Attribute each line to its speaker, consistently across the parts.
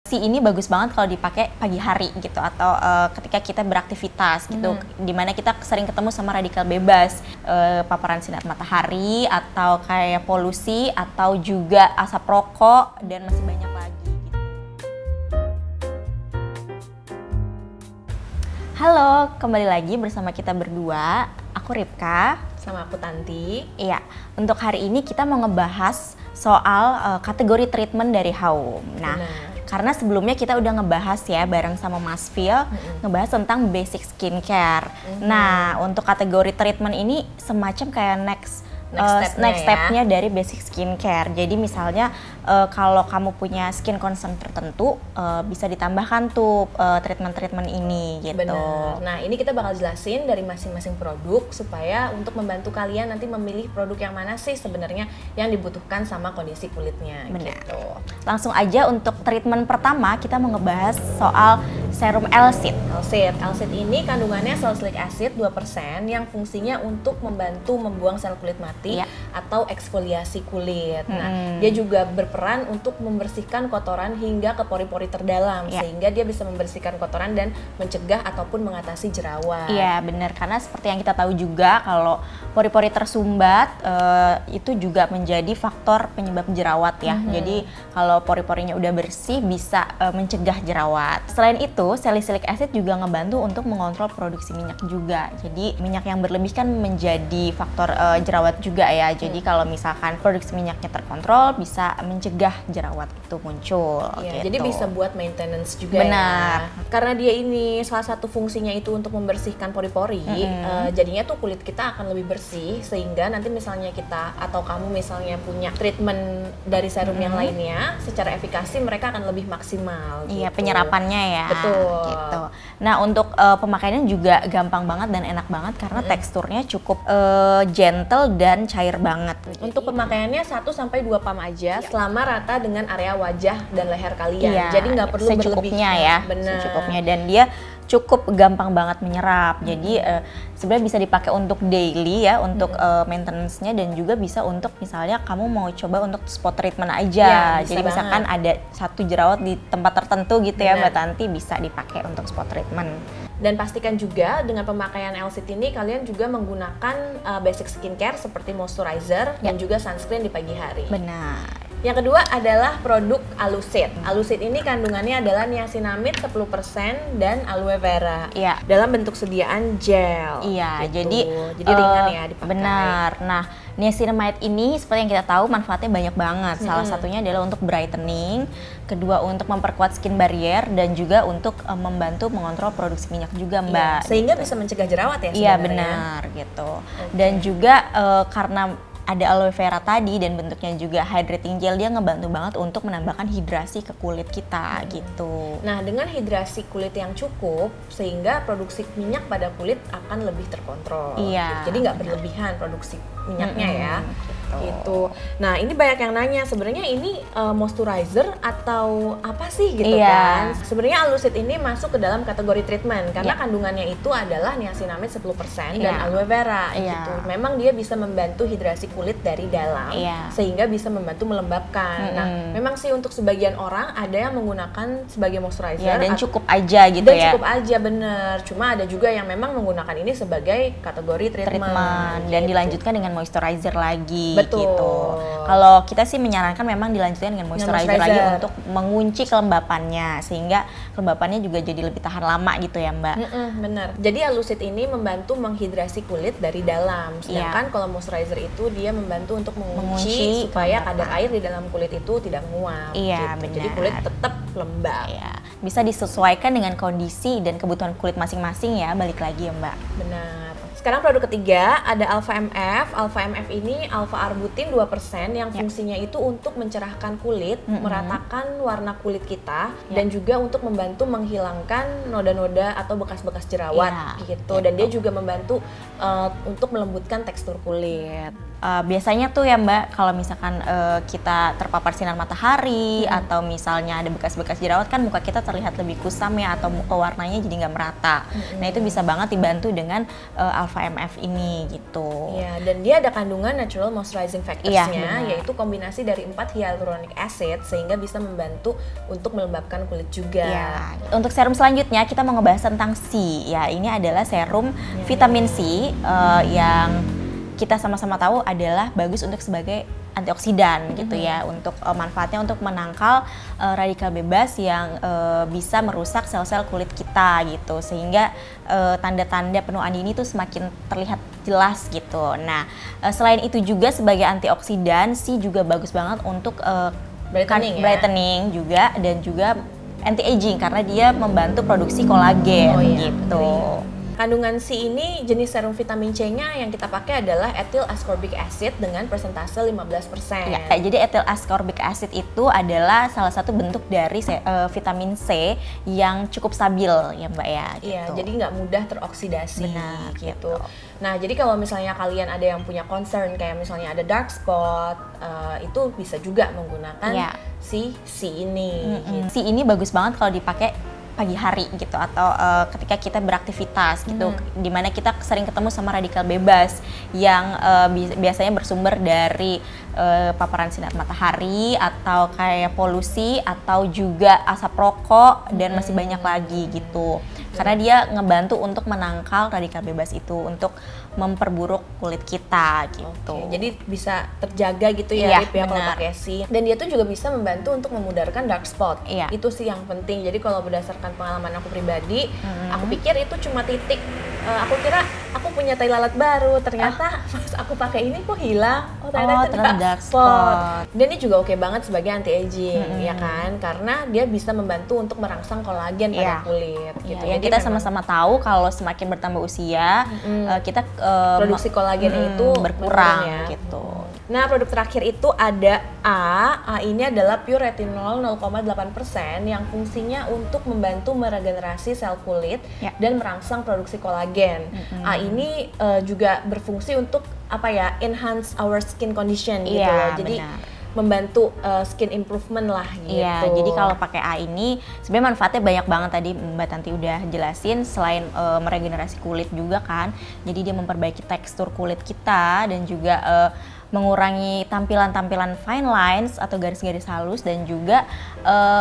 Speaker 1: Ini bagus banget kalau dipakai pagi hari gitu atau ketika kita beraktivitas gitu, dimana kita sering ketemu sama radikal bebas, paparan sinar matahari atau kayak polusi atau juga asap rokok dan masih banyak lagi gitu. Halo, kembali lagi bersama kita berdua. Aku Ripka.
Speaker 2: Sama aku Tanti.
Speaker 1: Iya, untuk hari ini kita mau ngebahas soal kategori treatment dari Hauum. Nah, karena sebelumnya kita udah ngebahas ya bareng sama Mas Phil, ngebahas tentang basic skincare. Nah, untuk kategori treatment ini semacam kayak next stepnya dari basic skincare. Jadi misalnya kalau kamu punya skin concern tertentu, bisa ditambahkan tuh treatment-treatment ini gitu.
Speaker 2: Benar. Nah, ini kita bakal jelasin dari masing-masing produk supaya untuk membantu kalian nanti memilih produk yang mana sih sebenarnya yang dibutuhkan sama kondisi kulitnya.
Speaker 1: Benar.
Speaker 2: Gitu.
Speaker 1: Langsung aja untuk treatment pertama kita mau ngebahas soal serum L-Citrate.
Speaker 2: L-Citrate ini kandungannya salicylic acid 2% yang fungsinya untuk membantu membuang sel kulit mati atau eksfoliasi kulit. Nah, dia juga berperan untuk membersihkan kotoran hingga ke pori-pori terdalam sehingga dia bisa membersihkan kotoran dan mencegah ataupun mengatasi jerawat.
Speaker 1: Iya, benar, karena seperti yang kita tahu juga kalau pori-pori tersumbat itu juga menjadi faktor penyebab jerawat ya. Jadi kalau pori-porinya udah bersih bisa mencegah jerawat. Selain itu, salicylic acid juga ngebantu untuk mengontrol produksi minyak juga. Jadi minyak yang berlebih kan menjadi faktor jerawat juga ya. Jadi kalau misalkan produksi minyaknya terkontrol bisa mencegah jerawat itu muncul.
Speaker 2: Iya,
Speaker 1: gitu.
Speaker 2: Jadi bisa buat maintenance juga.
Speaker 1: Benar.
Speaker 2: Ya. Karena dia ini salah satu fungsinya itu untuk membersihkan pori-pori, jadinya tuh kulit kita akan lebih bersih sehingga nanti misalnya kita atau kamu misalnya punya treatment dari serum yang lainnya, secara efikasi mereka akan lebih maksimal.
Speaker 1: Iya,
Speaker 2: gitu.
Speaker 1: penyerapannya ya.
Speaker 2: Betul.
Speaker 1: Gitu. Nah, untuk pemakaiannya juga gampang banget dan enak banget karena teksturnya cukup gentle dan cair banget.
Speaker 2: Untuk pemakaiannya 1-2 pump aja selama rata dengan area wajah dan leher kalian.
Speaker 1: Iya,
Speaker 2: Jadi nggak perlu
Speaker 1: secukupnya
Speaker 2: berlebihan.
Speaker 1: ya.
Speaker 2: Benar.
Speaker 1: Secukupnya, dan dia cukup gampang banget menyerap. Jadi sebenarnya bisa dipakai untuk daily ya, untuk maintenance-nya, dan juga bisa untuk misalnya kamu mau coba untuk spot treatment aja.
Speaker 2: Ya,
Speaker 1: jadi misalkan ada satu jerawat di tempat tertentu gitu ya Mbak Tanti, bisa dipakai untuk spot treatment.
Speaker 2: Dan pastikan juga dengan pemakaian L-Citrate ini kalian juga menggunakan basic skincare seperti moisturizer dan juga sunscreen di pagi hari.
Speaker 1: Benar.
Speaker 2: Yang kedua adalah produk Alucid. Alucid ini kandungannya adalah niacinamide 10% dan aloe vera.
Speaker 1: Iya.
Speaker 2: Dalam bentuk sediaan gel.
Speaker 1: Iya,
Speaker 2: gitu. Jadi ringan ya dipakai.
Speaker 1: Benar. Nah, niacinamide ini seperti yang kita tahu manfaatnya banyak banget. Salah satunya adalah untuk brightening, kedua untuk memperkuat skin barrier, dan juga untuk membantu mengontrol produksi minyak juga, Mbak.
Speaker 2: Iya, sehingga bisa mencegah jerawat ya sebenarnya.
Speaker 1: Iya, benar gitu. Dan juga karena ada aloe vera tadi dan bentuknya juga hydrating gel, dia ngebantu banget untuk menambahkan hidrasi ke kulit kita gitu.
Speaker 2: Nah, dengan hidrasi kulit yang cukup sehingga produksi minyak pada kulit akan lebih terkontrol.
Speaker 1: Iya.
Speaker 2: Jadi nggak berlebihan produksi minyaknya ya. Gitu. Nah, ini banyak yang nanya sebenarnya ini moisturizer atau apa sih gitu kan? Sebenarnya Alucid ini masuk ke dalam kategori treatment karena kandungannya itu adalah niacinamide 10% dan aloe vera gitu. Memang dia bisa membantu hidrasi kulit dari dalam sehingga bisa membantu melembabkan. Nah, memang sih untuk sebagian orang ada yang menggunakan sebagai moisturizer
Speaker 1: dan cukup aja gitu
Speaker 2: dan
Speaker 1: ya.
Speaker 2: cukup aja, bener. Cuma ada juga yang memang menggunakan ini sebagai kategori treatment
Speaker 1: dan dilanjutkan dengan moisturizer lagi.
Speaker 2: Betul.
Speaker 1: Gitu. Kalau kita sih menyarankan memang dilanjutkan dengan moisturizer lagi untuk mengunci kelembapannya sehingga kelembapannya juga jadi lebih tahan lama gitu ya, Mbak.
Speaker 2: Bener. Jadi Alucid ini membantu menghidrasi kulit dari dalam. Sedangkan kalau moisturizer itu dia membantu untuk mengunci supaya kadar air di dalam kulit itu tidak menguap.
Speaker 1: Iya,
Speaker 2: gitu.
Speaker 1: benar.
Speaker 2: Jadi kulit tetap lembab.
Speaker 1: Iya. Bisa disesuaikan dengan kondisi dan kebutuhan kulit masing-masing ya, balik lagi ya, Mbak.
Speaker 2: Benar. Sekarang produk ketiga ada Alpha MF. Alpha MF ini alpha arbutin 2% yang fungsinya itu untuk mencerahkan kulit, meratakan warna kulit kita, dan juga untuk membantu menghilangkan noda-noda atau bekas-bekas jerawat gitu. Dan dia juga membantu untuk melembutkan tekstur kulit.
Speaker 1: Biasanya tuh ya Mbak, kalau misalkan kita terpapar sinar matahari atau misalnya ada bekas-bekas jerawat kan muka kita terlihat lebih kusam ya, atau warnanya jadi nggak merata. Nah itu bisa banget dibantu dengan alpha Alpha MF ini gitu.
Speaker 2: Iya, dan dia ada kandungan natural moisturizing factors-nya,
Speaker 1: Iya,
Speaker 2: yaitu kombinasi dari 4 hyaluronic acid sehingga bisa membantu untuk melembabkan kulit juga.
Speaker 1: Ya, untuk serum selanjutnya kita mau ngebahas tentang C. Ya, ini adalah serum vitamin C yang kita sama-sama tahu adalah bagus untuk sebagai antioksidan gitu ya, untuk manfaatnya untuk menangkal radikal bebas yang bisa merusak sel-sel kulit kita gitu, sehingga tanda-tanda penuaan dini tuh semakin terlihat jelas gitu. Nah, selain itu juga sebagai antioksidan, C juga bagus banget untuk brightening juga, dan juga anti-aging karena dia membantu produksi kolagen gitu.
Speaker 2: Kandungan C ini jenis serum vitamin C-nya yang kita pakai adalah ethyl ascorbic acid dengan persentase 15%.
Speaker 1: Ya, jadi ethyl ascorbic acid itu adalah salah satu bentuk dari vitamin C yang cukup stabil ya Mbak ya. Gitu.
Speaker 2: Iya, jadi nggak mudah teroksidasi.
Speaker 1: Benar,
Speaker 2: gitu. Nah, jadi kalau misalnya kalian ada yang punya concern kayak misalnya ada dark spot, itu bisa juga menggunakan si C ini. Gitu.
Speaker 1: C ini bagus banget kalau dipakai pagi hari gitu, atau ketika kita beraktivitas gitu, dimana kita sering ketemu sama radikal bebas yang biasanya bersumber dari paparan sinar matahari atau kayak polusi atau juga asap rokok dan masih banyak lagi gitu. Karena dia ngebantu untuk menangkal radikal bebas itu untuk memperburuk kulit kita gitu.
Speaker 2: Jadi bisa terjaga gitu ya, Rip, ya kalau pakai C. Dan dia tuh juga bisa membantu untuk memudarkan dark spot. Itu sih yang penting. Jadi kalau berdasarkan pengalaman aku pribadi, aku pikir itu cuma titik. Aku kira aku punya tai lalat baru, ternyata pas aku pakai ini kok hilang. Oh ternyata itu dark spot. Dan ini juga oke banget sebagai anti aging, ya kan? Karena dia bisa membantu untuk merangsang kolagen pada kulit. Gitu.
Speaker 1: Yang kita sama-sama tahu kalau semakin bertambah usia, kita
Speaker 2: produksi kolagen itu
Speaker 1: berkurang
Speaker 2: ya.
Speaker 1: Gitu.
Speaker 2: Nah, produk terakhir itu ada A ini adalah pure retinol 0,8% yang fungsinya untuk membantu meregenerasi sel kulit dan merangsang produksi kolagen. A ini juga berfungsi untuk enhance our skin condition gitu loh. Jadi membantu skin improvement lah gitu.
Speaker 1: Iya, jadi kalau pakai A ini sebenarnya manfaatnya banyak banget, tadi Mbak Tanti udah jelasin. Selain meregenerasi kulit juga kan, jadi dia memperbaiki tekstur kulit kita dan juga mengurangi tampilan-tampilan fine lines atau garis-garis halus, dan juga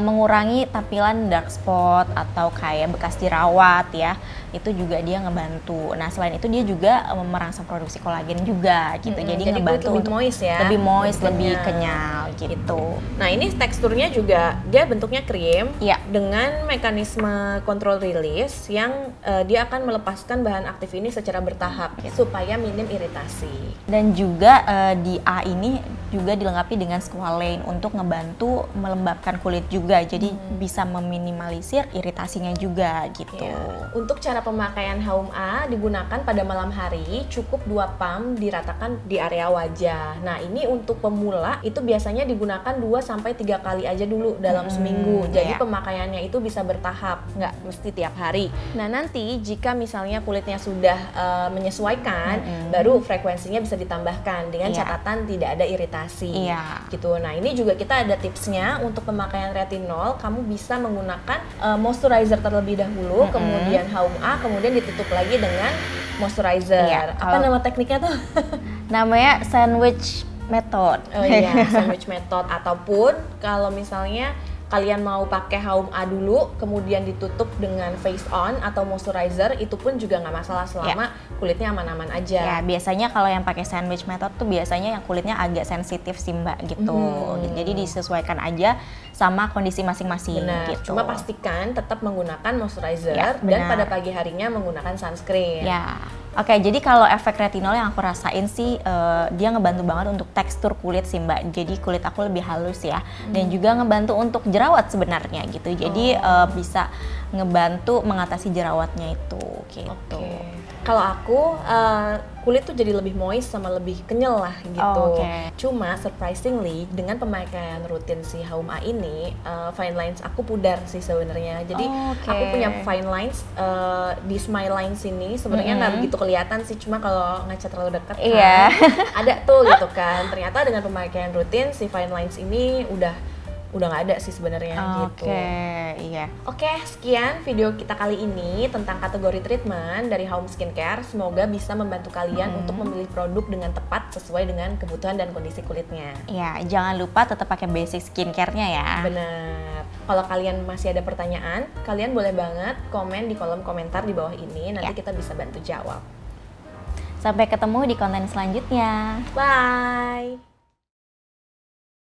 Speaker 1: mengurangi tampilan dark spot atau kayak bekas jerawat ya. Itu juga dia ngebantu. Nah, selain itu dia juga merangsang produksi kolagen juga gitu. Jadi ngebantu
Speaker 2: lebih
Speaker 1: untuk
Speaker 2: moist ya.
Speaker 1: Lebih moist, lebih kenyal gitu.
Speaker 2: Nah, ini teksturnya juga dia bentuknya krim dengan mekanisme control release yang dia akan melepaskan bahan aktif ini secara bertahap supaya minim iritasi.
Speaker 1: Dan juga di A ini juga dilengkapi dengan squalane untuk ngebantu melembabkan kulit juga, jadi bisa meminimalisir iritasinya juga gitu.
Speaker 2: Untuk cara pemakaian Haum A digunakan pada malam hari, cukup 2 pump diratakan di area wajah. Nah, ini untuk pemula itu biasanya digunakan 2-3 kali aja dulu dalam seminggu. Jadi pemakaiannya itu bisa bertahap, nggak mesti tiap hari. Nah, nanti jika misalnya kulitnya sudah menyesuaikan, baru frekuensinya bisa ditambahkan dengan catatan tidak ada iritasi gitu. Nah, ini juga kita ada tipsnya untuk pemakaian retinol. Kamu bisa menggunakan moisturizer terlebih dahulu, kemudian Haum A, kemudian ditutup lagi dengan moisturizer. Apa nama tekniknya tuh?
Speaker 1: Namanya sandwich method.
Speaker 2: Oh iya, sandwich method. Ataupun kalau misalnya kalian mau pakai Haum A dulu, kemudian ditutup dengan face on atau moisturizer, itu pun juga nggak masalah selama kulitnya aman-aman aja.
Speaker 1: Ya, biasanya kalau yang pakai sandwich method tuh biasanya yang kulitnya agak sensitif sih Mbak gitu. Jadi disesuaikan aja sama kondisi masing-masing gitu.
Speaker 2: Cuma pastikan tetap menggunakan moisturizer dan pada pagi harinya menggunakan sunscreen.
Speaker 1: Oke, jadi kalau efek retinol yang aku rasain sih dia ngebantu banget untuk tekstur kulit sih Mbak. Jadi kulit aku lebih halus ya, dan juga ngebantu untuk jerawat sebenarnya gitu. Jadi bisa ngebantu mengatasi jerawatnya itu gitu.
Speaker 2: Kalau aku kulit tuh jadi lebih moist sama lebih kenyal lah gitu. Cuma surprisingly dengan pemakaian rutin si Haum A ini, fine lines aku pudar sih sebenarnya. Jadi aku punya fine lines di smile lines ini sebenarnya nggak begitu kelihatan sih, cuma kalau ngecat terlalu dekat kan ada tuh gitu kan. Ternyata dengan pemakaian rutin si fine lines ini udah udah nggak ada sih sebenarnya gitu.
Speaker 1: Iya.
Speaker 2: Oke, sekian video kita kali ini tentang kategori treatment dari Home Skincare. Semoga bisa membantu kalian untuk memilih produk dengan tepat sesuai dengan kebutuhan dan kondisi kulitnya.
Speaker 1: Ya, jangan lupa tetap pakai basic skincare-nya ya.
Speaker 2: Benar. Kalau kalian masih ada pertanyaan, kalian boleh banget komen di kolom komentar di bawah ini. Nanti kita bisa bantu jawab.
Speaker 1: Sampai ketemu di konten selanjutnya.
Speaker 2: Bye!